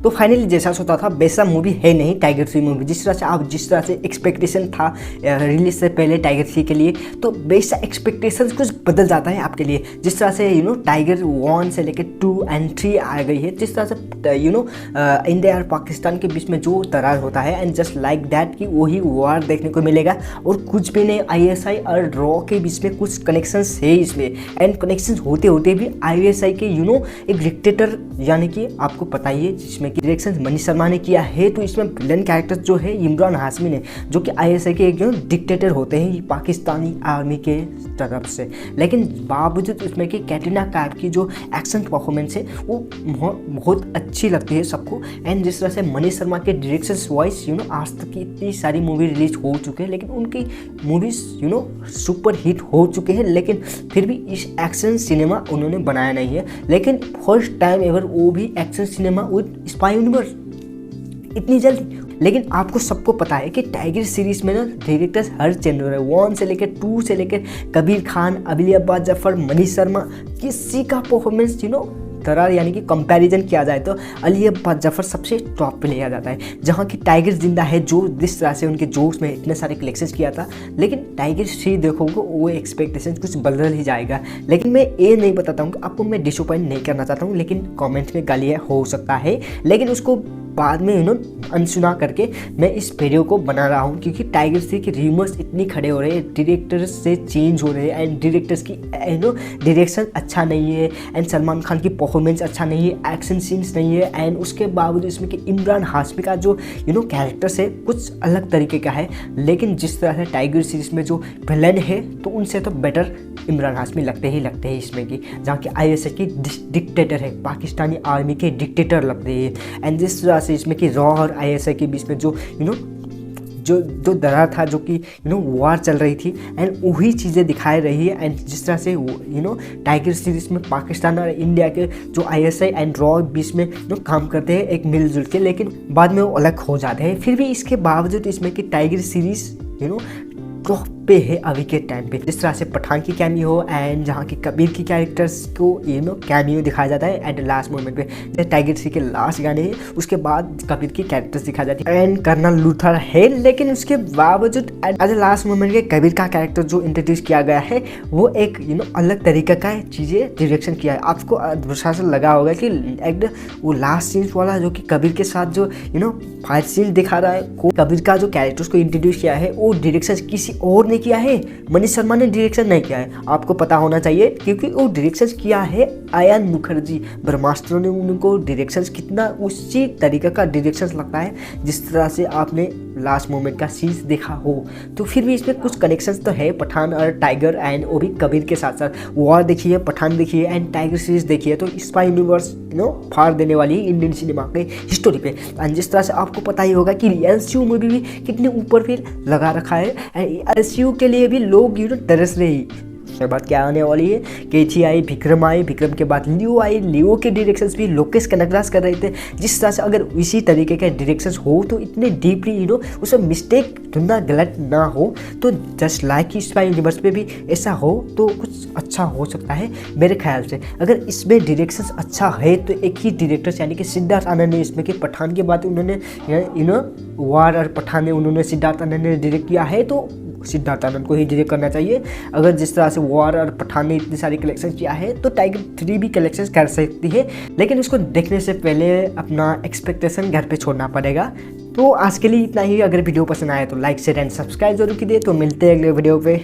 तो फाइनली जैसा सोचा था वैसा मूवी है नहीं टाइगर 3 मूवी। जिस तरह से एक्सपेक्टेशन था रिलीज से पहले टाइगर 3 के लिए, तो वैसा एक्सपेक्टेशन कुछ बदल जाता है आपके लिए। जिस तरह से टाइगर 1 से लेकर 2 और 3 आ गई है, जिस तरह से इंडिया और पाकिस्तान के बीच में जो दरार होता है, एंड जस्ट लाइक दैट कि वही वार देखने को मिलेगा। और कुछ भी नहीं, ISI और रॉ के बीच में कुछ कनेक्शंस है इसमें, एंड कनेक्शंस होते होते भी ISI के एक डिक्टेटर, यानी कि आपको पता ही है, जिसमें कि डायरेक्शन मनीष शर्मा ने किया है। तो इसमें विलन कैरेक्टर जो है इमरान हाशमी ने, जो कि ISI के एक डिक्टेटर होते हैं पाकिस्तानी आर्मी के तरफ से। लेकिन बावजूद इसमें कि कैटरीना कैफ की जो एक्शन परफॉर्मेंस है वो बहुत अच्छी लगती है सबको। एंड जिस तरह से मनीष शर्मा के डायरेक्शन वॉइस आज तक की इतनी सारी मूवी रिलीज हो चुके हैं, लेकिन उनकी मूवीज सुपर हिट हो चुके हैं, लेकिन फिर भी इस एक्शन सिनेमा उन्होंने बनाया नहीं है। लेकिन फर्स्ट टाइम एवर वो भी action cinema with spy universe इतनी जल्दी। लेकिन आपको सबको पता है कि टाइगर सीरीज में डायरेक्टर्स हर चेंज हो रहे हैं। 1 से लेकर 2 से लेकर कबीर खान, अली अब्बास जफर, मनीष शर्मा, किसी का परफॉर्मेंस दरार यानी कि कंपैरिजन किया जाए तो अली अब्बास जफर सबसे टॉप पे लिया जाता है। जहाँ की टाइगर जिंदा है, जो जिस तरह से उनके जोक्स में इतने सारे कलेक्शंस किया था, लेकिन टाइगर 3 देखोगे वो एक्सपेक्टेशन कुछ बदल ही जाएगा। लेकिन मैं ये नहीं बताता हूँ कि आपको मैं डिसअपॉइंट नहीं करना चाहता हूँ, लेकिन कमेंट में गालियाँ हो सकता है, लेकिन उसको बाद में अनसुना करके मैं इस वीडियो को बना रहा हूँ, क्योंकि टाइगर 3 के र्यूमर्स इतनी खड़े हो रहे हैं, डायरेक्टर्स से चेंज हो रहे हैं, एंड डायरेक्टर्स की डायरेक्शन अच्छा नहीं है, एंड सलमान खान की परफॉर्मेंस अच्छा नहीं है, एक्शन सीन्स नहीं है, एंड उसके बावजूद इसमें कि इमरान हाशमी का जो कैरेक्टर्स है कुछ अलग तरीके का है। लेकिन जिस तरह से टाइगर सीरीज में जो विलन है, तो उनसे तो बेटर इमरान हाशमी लगते ही इसमें की, जहाँ की ISI की डिक्टेटर है, पाकिस्तानी आर्मी के डिक्टेटर लगते हैं। एंड जिस तरह से इसमें कि रॉ और ISI के बीच में जो जो दरार था, जो कि वार चल रही थी, एंड वही चीज़ें दिखाई रही है। एंड जिस तरह से टाइगर सीरीज में पाकिस्तान और इंडिया के जो ISI एंड रॉ बीच में काम करते हैं एक मिलजुल के, लेकिन बाद में वो अलग हो जाते हैं। फिर भी इसके बावजूद इसमें कि टाइगर सीरीज टॉप पे है अभी के टाइम पे। जिस तरह से पठान की कैमियो हो, एंड जहाँ की कबीर की कैरेक्टर्स को कैमियो दिखाया जाता है एट लास्ट मोमेंट पे। टाइगर 3 के लास्ट गाने हैं, उसके बाद कबीर की कैरेक्टर्स दिखाई जाती है, एंड कर्नल लूथर है। लेकिन उसके बावजूद एट लास्ट मोमेंट के कबीर का कैरेक्टर जो इंट्रोड्यूस किया गया है, वो एक अलग तरीके का चीज़ें डायरेक्शन किया है। आपको विश्वास लगा होगा कि एक वो लास्ट सीन वाला जो कि कबीर के साथ जो फाइट सीन दिखा रहा है, कबीर का जो कैरेक्टर्स को इंट्रोड्यूस किया है, वो डायरेक्शन किसी और ने किया है, मनीष शर्मा ने डायरेक्शन नहीं किया है। आपको पता होना चाहिए, क्योंकि वो डायरेक्शन किया है आयान मुखर्जी। ब्रह्मास्त्र ने उनको डायरेक्शन कितना उसी तरीके का डायरेक्शन लगता है जिस तरह से आपने लास्ट मोमेंट का सीन्स देखा हो। तो फिर भी इसमें कुछ कनेक्शंस तो है पठान और टाइगर, एंड वो भी कबीर के साथ साथ। वॉर देखिए, पठान देखिए, एंड टाइगर सीरीज देखिए, तो स्पाई यूनिवर्स फाड़ देने वाली है इंडियन सिनेमा के हिस्टोरी पे। एंड जिस तरह से आपको पता ही होगा कि LCU मूवी भी कितने ऊपर फिर लगा रखा है, एंड LCU के लिए भी लोग तरस रहे ही। उसके बाद क्या आने वाली है, केची आई, विक्रम आई, विक्रम के बाद लियो आई। लियो के डायरेक्शंस भी लोकेश कनगराज कर रहे थे। जिस तरह से अगर इसी तरीके के डायरेक्शंस हो तो इतने डीपली उसमें मिस्टेक ढूंढना गलत ना हो, तो जस्ट लाइक कि स्पाई यूनिवर्स पे भी ऐसा हो तो कुछ अच्छा हो सकता है मेरे ख्याल से। अगर इसमें डायरेक्शंस अच्छा है तो एक ही डायरेक्टर्स यानी कि सिद्धार्थ आनंद ने, इसमें कि पठान के बाद उन्होंने वार और पठान में उन्होंने सिद्धार्थ आनंद ने डायरेक्ट किया है, तो सिद्धार्थ आनंद को ही डायरेक्ट करना चाहिए। अगर जिस तरह से वॉर और पठान ने इतनी सारी कलेक्शन किया है, तो टाइगर 3 भी कलेक्शन कर सकती है, लेकिन उसको देखने से पहले अपना एक्सपेक्टेशन घर पे छोड़ना पड़ेगा। तो आज के लिए इतना ही। अगर वीडियो पसंद आए तो लाइक शेयर एंड सब्सक्राइब जरूर कीजिए। तो मिलते हैं अगले वीडियो पे।